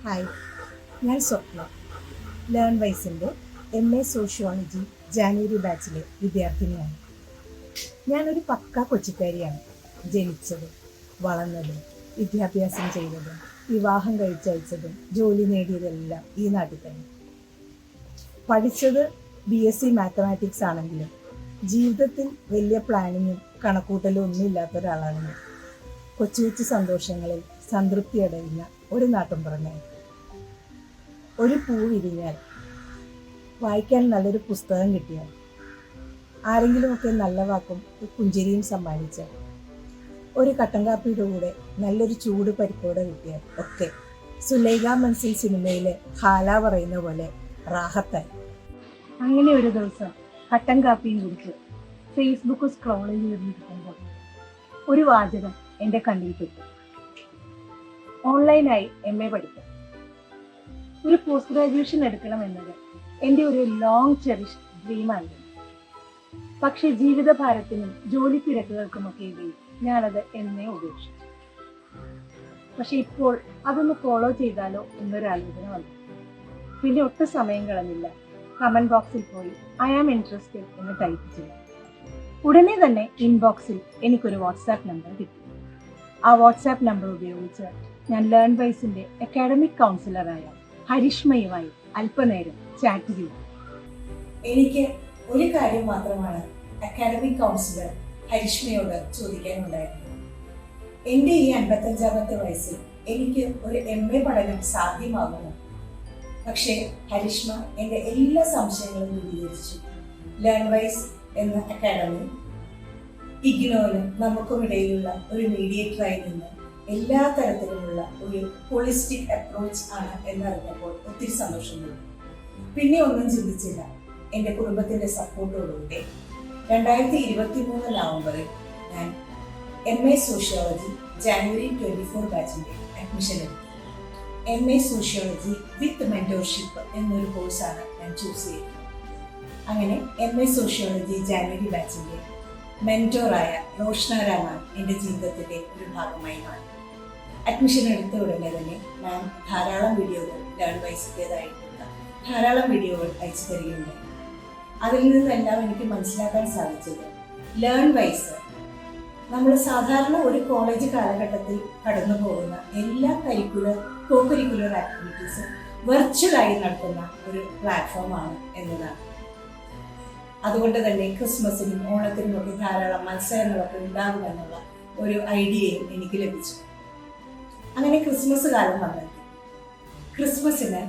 Hi, ഞാൻ സ്വപ്ന. Learn വൈസിൻ്റെ MA sociology January ബാച്ചിലെ വിദ്യാർത്ഥിനിയാണ്. ഞാനൊരു പക്ക കൊച്ചിക്കാരിയാണ്. ജനിച്ചതും വളർന്നതും വിദ്യാഭ്യാസം ചെയ്തതും വിവാഹം കഴിച്ചയച്ചതും ജോലി നേടിയതെല്ലാം ഈ നാട്ടിൽ തന്നെ. പഠിച്ചത് BSc മാത്തമാറ്റിക്സ് ആണെങ്കിലും ജീവിതത്തിൽ വലിയ പ്ലാനിങ്ങും കണക്കൂട്ടലും ഒന്നുമില്ലാത്ത ഒരാളാണ് ഞാൻ. കൊച്ചു കൊച്ചു സന്തോഷങ്ങളിൽ സംതൃപ്തി അടയുന്ന ഒരു നാട്ടുംപുറമേ. ഒരു പൂ വിരിഞ്ഞാൽ, വായിക്കാൻ നല്ലൊരു പുസ്തകം കിട്ടിയാൽ, ആരെങ്കിലുമൊക്കെ നല്ല വാക്കും പുഞ്ചിരിയും സമ്മാനിച്ചാൽ, ഒരു കട്ടൻ കാപ്പിയുടെ കൂടെ നല്ലൊരു ചൂട് പരിപ്പോടെ കിട്ടിയാൽ ഒക്കെ സുലൈഖ മൻസിൽ സിനിമയിലെ ഹാല പറയുന്ന പോലെ റാഹത്തായി. അങ്ങനെ ഒരു ദിവസം കട്ടൻ കാപ്പിയും കുടിച്ച് ഫേസ്ബുക്ക് സ്ക്രോൾ ചെയ്തിരിക്കുമ്പോൾ ഒരു വാചകം എൻ്റെ കണ്ണിൽ പെട്ടു. ഓൺലൈനായി MA പഠിക്കാം. ഒരു പോസ്റ്റ് ഗ്രാജുവേഷൻ എടുക്കണം എന്നത് എൻ്റെ ഒരു ലോങ് ചെറിഷ് ഡ്രീമായിരുന്നു. പക്ഷേ ജീവിതഭാരത്തിനും ജോലി തിരക്കുകൾക്കുമൊക്കെ ഇടയിൽ ഞാനത് എന്നേ ഉപേക്ഷിച്ചു. പക്ഷെ ഇപ്പോൾ അതൊന്ന് ഫോളോ ചെയ്താലോ എന്നൊരാലോചന വന്നു. പിന്നെ ഒട്ടും സമയം കളഞ്ഞില്ല. കമന്റ് ബോക്സിൽ പോയി "I am interested" എന്ന് ടൈപ്പ് ചെയ്തു. ഉടനെ തന്നെ ഇൻബോക്സിൽ എനിക്കൊരു വാട്സാപ്പ് നമ്പർ കിട്ടി. ആ വാട്സാപ്പ് നമ്പർ ഉപയോഗിച്ച് ഞാൻ ലേൺ വൈസിന്റെ അക്കാഡമിക് കൗൺസിലറായ ഹരിഷ്മയുമായി അല്പനേരം ചാറ്റ് ചെയ്തു. എനിക്ക് ഒരു കാര്യം മാത്രമാണ് അക്കാഡമിക് കൗൺസിലർ ഹരിഷ്മയോട് ചോദിക്കാനുണ്ടായിരുന്നത്. എൻ്റെ ഈ 55ാമത്തെ വയസ്സിൽ എനിക്ക് ഒരു MA പഠനം സാധ്യമാകുമോ? പക്ഷേ ഹരിഷ്മ എൻ്റെ എല്ലാ സംശയങ്ങളും ദൂരീകരിച്ചു. ലേൺ വൈസ് എന്ന അക്കാഡമി ഇഗ്നോയിലും നമുക്കുമിടയിലുള്ള ഒരു മീഡിയേറ്ററായി നിന്ന് എല്ലാ തരത്തിലുമുള്ള ഒരു ഹോളിസ്റ്റിക് അപ്രോച്ച് ആണ് എന്നറിഞ്ഞപ്പോൾ ഒത്തിരി സന്തോഷം തോന്നി. പിന്നെ ഒന്നും ചിന്തിച്ചില്ല. എൻ്റെ കുടുംബത്തിൻ്റെ സപ്പോർട്ടോടുകൂടി 2023 നവംബറിൽ ഞാൻ MA സോഷ്യോളജി ജാനുവരി 24 ബാച്ചിൻ്റെ അഡ്മിഷൻ എടുത്തു. MA സോഷ്യോളജി വിത്ത് മെന്റോർഷിപ്പ് എന്നൊരു കോഴ്സാണ് ഞാൻ ചൂസ് ചെയ്തത്. അങ്ങനെ MA സോഷ്യോളജി ജാനുവരി ബാച്ചിൻ്റെ മെന്റോറായ റോഷ്ന രാമാൻ എൻ്റെ ജീവിതത്തിൻ്റെ ഒരു ഭാഗമായി മാറി. അഡ്മിഷൻ എടുത്ത ഉടനെ തന്നെ ഞാൻ ധാരാളം വീഡിയോകൾ ലേൺ വൈസിൻ്റെതായിട്ടുള്ള ധാരാളം വീഡിയോകൾ അയച്ചു തരികയുണ്ടായി. അതിൽ നിന്നെല്ലാം എനിക്ക് മനസ്സിലാക്കാൻ സാധിച്ചത് ലേൺ വൈസ് നമ്മൾ സാധാരണ ഒരു കോളേജ് കാലഘട്ടത്തിൽ കടന്നു പോകുന്ന എല്ലാ കോ കരിക്കുലർ ആക്ടിവിറ്റീസും വെർച്വലായി നടത്തുന്ന ഒരു പ്ലാറ്റ്ഫോമാണ് എന്നതാണ്. അതുകൊണ്ട് തന്നെ ക്രിസ്മസിനും ഓണത്തിനും ഒക്കെ ധാരാളം മത്സരങ്ങളൊക്കെ ഉണ്ടാകുമെന്നുള്ള ഒരു ഐഡിയയും എനിക്ക് ലഭിച്ചു. അങ്ങനെ ക്രിസ്മസ് കാലം വന്നെത്തി. ക്രിസ്മസിന്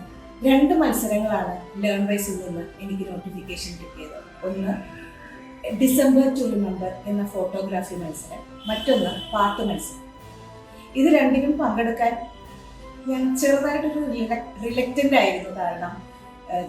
2 മത്സരങ്ങളാണ് ലേൺ വൈസിൽ നിന്ന് എനിക്ക് നോട്ടിഫിക്കേഷൻ കിട്ടിയത്. ഒന്ന് ഡിസംബർ ടു റിമെമ്പർ എന്ന ഫോട്ടോഗ്രാഫി മത്സരം, മറ്റൊന്ന് പാട്ട് മത്സരം. ഇത് രണ്ടിനും പങ്കെടുക്കാൻ ഞാൻ ചെറുതായിട്ടൊരു റിലക്റ്റൻ്റ് ആയിരുന്നു. കാരണം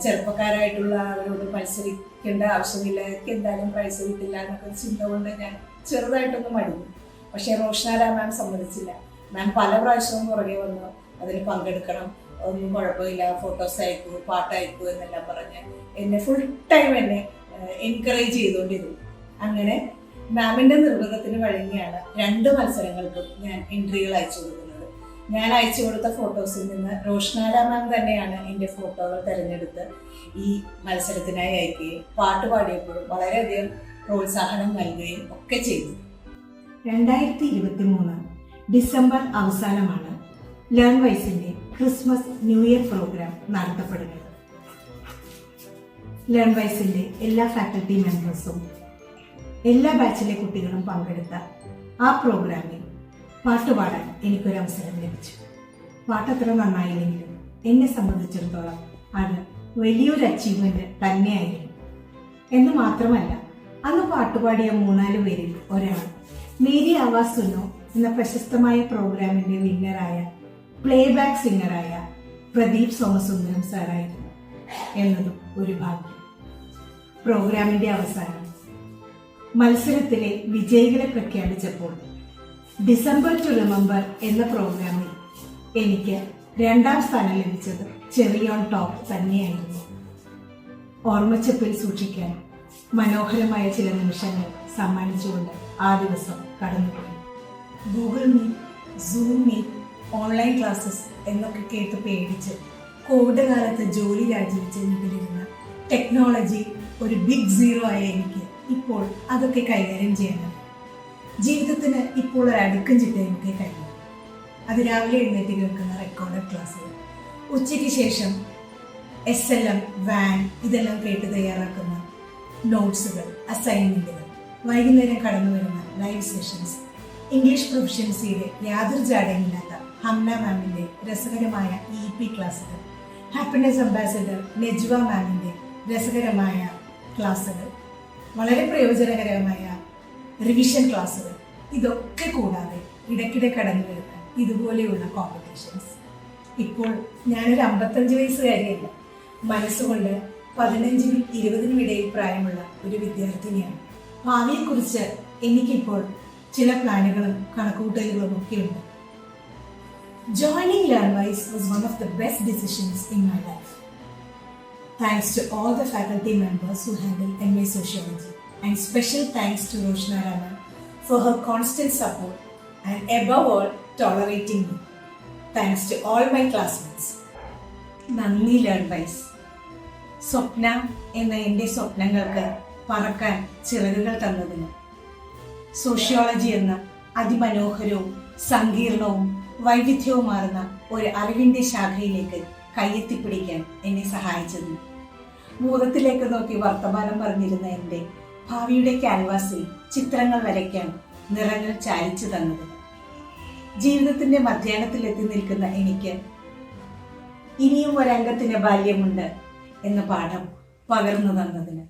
ചെറുപ്പക്കാരായിട്ടുള്ള അവരോട് മത്സരിക്കേണ്ട ആവശ്യമില്ല, എനിക്ക് എന്തായാലും പ്രൈസ് കിട്ടില്ല എന്നൊക്കെ ചിന്ത കൊണ്ട് ഞാൻ ചെറുതായിട്ടൊന്ന് മടിഞ്ഞു. പക്ഷേ റോഷ്ന മാം സമ്മതിച്ചില്ല. മാം പല പ്രാവശ്യവും പുറകെ വന്നു അതിൽ പങ്കെടുക്കണം, ഒന്നും കുഴപ്പമില്ല, ഫോട്ടോസ് അയക്കൂ, പാട്ട് അയക്കൂ എന്നെല്ലാം പറഞ്ഞ് എന്നെ ഫുൾ ടൈം എന്നെ എൻകറേജ് ചെയ്തുകൊണ്ടിരുന്നു. അങ്ങനെ മാമിൻ്റെ നിർബന്ധത്തിന് വഴങ്ങിയാണ് 2 മത്സരങ്ങൾക്കും ഞാൻ എൻട്രികൾ അയച്ചു കൊടുക്കുന്നത്. ഞാൻ അയച്ചു കൊടുത്ത ഫോട്ടോസിൽ നിന്ന് റോഷ്ന മാം തന്നെയാണ് എൻ്റെ ഫോട്ടോകൾ തിരഞ്ഞെടുത്ത് ഈ മത്സരത്തിനായി അയക്കുകയും പാട്ട് പാടിയപ്പോഴും വളരെയധികം പ്രോത്സാഹനം നൽകുകയും ഒക്കെ ചെയ്തു. 2023 ഡിസംബർ അവസാനമാണ് ലേൺ വൈസിൻ്റെ ക്രിസ്മസ് ന്യൂ ഇയർ പ്രോഗ്രാം നടത്തപ്പെടുന്നത്. ലേൺ വൈസിൻ്റെ എല്ലാ ഫാക്കൽറ്റി മെമ്പേഴ്സും എല്ലാ ബാച്ചിലെ കുട്ടികളും പങ്കെടുത്ത ആ പ്രോഗ്രാമിൽ പാട്ടുപാടാൻ എനിക്കൊരവസരം ലഭിച്ചു. പാട്ടത്ര നന്നായില്ലെങ്കിലും എന്നെ സംബന്ധിച്ചിടത്തോളം അത് വലിയൊരു അച്ചീവ്മെന്റ് തന്നെയായിരുന്നു. എന്ന് മാത്രമല്ല, അന്ന് പാട്ടുപാടിയ 3-4 പേരിൽ ഒരാൾ മേരി ആവാസ് സുനോ എന്ന പ്രശസ്തമായ പ്രോഗ്രാമിന്റെ വിന്നറായ പ്ലേബാക്ക് സിംഗറായ പ്രദീപ് സോമസുന്ദരം സാറായിരുന്നു എന്നതും ഒരു ഭാഗ്യം. പ്രോഗ്രാമിന്റെ അവസാനം മത്സരത്തിലെ വിജയികളെ പ്രഖ്യാപിച്ചപ്പോൾ ഡിസംബർ ടു റിമെമ്പർ എന്ന പ്രോഗ്രാമിൽ എനിക്ക് 2ാം സ്ഥാനം ലഭിച്ചത് ചെറി ഓൺ ടോപ്പ് തന്നെയായിരുന്നു. ഓർമ്മച്ചപ്പിൽ സൂക്ഷിക്കാൻ മനോഹരമായ ചില നിമിഷങ്ങൾ സമ്മാനിച്ചുകൊണ്ട് ആ ദിവസം കടന്നുപോയി. Google Meet, Zoom Meet, online classes എന്നൊക്കെ കേട്ട് പേടിച്ച് കോവിഡ് കാലത്ത് ജോലി രാജിവെച്ച് വീട്ടിലിരുന്ന ടെക്നോളജി ഒരു ബിഗ് സീറോ ആയ എനിക്ക് ഇപ്പോൾ അതൊക്കെ കൈകാര്യം ചെയ്യാനാണ്. ജീവിതത്തിന് ഇപ്പോൾ ഒരു അടുക്കും ചിട്ടയുമൊക്കെ കഴിയും. അത് രാവിലെ എഴുന്നേറ്റ് കേൾക്കുന്ന റെക്കോർഡഡ് ക്ലാസ്സുകൾ, ഉച്ചയ്ക്ക് ശേഷം SLM, വാൻ ഇതെല്ലാം കേട്ട് തയ്യാറാക്കുന്ന നോട്ട്സുകൾ, അസൈൻമെൻറ്റുകൾ, വൈകുന്നേരം കടന്നു വരുന്ന ലൈവ് സെഷൻസ്, ഇംഗ്ലീഷ് പ്രൊഫഷൻസിയുടെ യാതൊരു ജാടയുമില്ലാത്ത ഹംന മാമിൻ്റെ രസകരമായ EP ക്ലാസ്സുകൾ, ഹാപ്പിനെസ് അംബാസഡർ നെജ്വ മാമിൻ്റെ രസകരമായ ക്ലാസ്സുകൾ, വളരെ പ്രയോജനകരമായ റിവിഷൻ ക്ലാസ്സുകൾ, ഇതൊക്കെ കൂടാതെ ഇടയ്ക്കിടെ കടന്നു വരുന്ന ഇതുപോലെയുള്ള കോമ്പറ്റീഷൻസ്. ഇപ്പോൾ ഞാനൊരു 55 വയസ്സുകാരിയല്ല, മനസ്സുകൊണ്ട് 15-നും 20-നും ഇടയിൽ പ്രായമുള്ള ഒരു വിദ്യാർത്ഥിനിയാണ്. ഭാവിയെക്കുറിച്ച് എനിക്കിപ്പോൾ ചില പ്ലാനുകളും കണക്കുകൂട്ടലുകളും ഒക്കെ ഉണ്ട്. Joining Learnwise was one of the best decisions in my life. Thanks to all the faculty members who handle MA Sociology, and special thanks to Roshna Raman for her constant support and above all tolerating me. Thanks to all my classmates. നന്ദി Learnwise. സ്വപ്ന എന്ന എൻ്റെ സ്വപ്നങ്ങൾക്ക് പറക്കാൻ ചിറകുകൾ തന്നതിന്, sociology എന്ന അതിമനോഹരവും സങ്കീർണവും വൈവിധ്യവുമാർന്ന ഒരു അറിവിൻ്റെ ശാഖയിലേക്ക് കയ്യെത്തിപ്പിടിക്കാൻ എന്നെ സഹായിച്ചതിന്, ഭൂതത്തിലേക്ക് നോക്കി വർത്തമാനം പറഞ്ഞിരുന്ന എൻ്റെ ഭാവിയുടെ ക്യാൻവാസിൽ ചിത്രങ്ങൾ വരയ്ക്കാൻ നിറങ്ങൾ ചാലിച്ചു തന്നതിന്, ജീവിതത്തിൻ്റെ മധ്യാഹ്നത്തിൽ എത്തി നിൽക്കുന്ന എനിക്ക് ഇനിയും ഒരംഗത്തിന് ബാല്യമുണ്ട് എന്ന പാഠം പകർന്നു തന്നതിന്.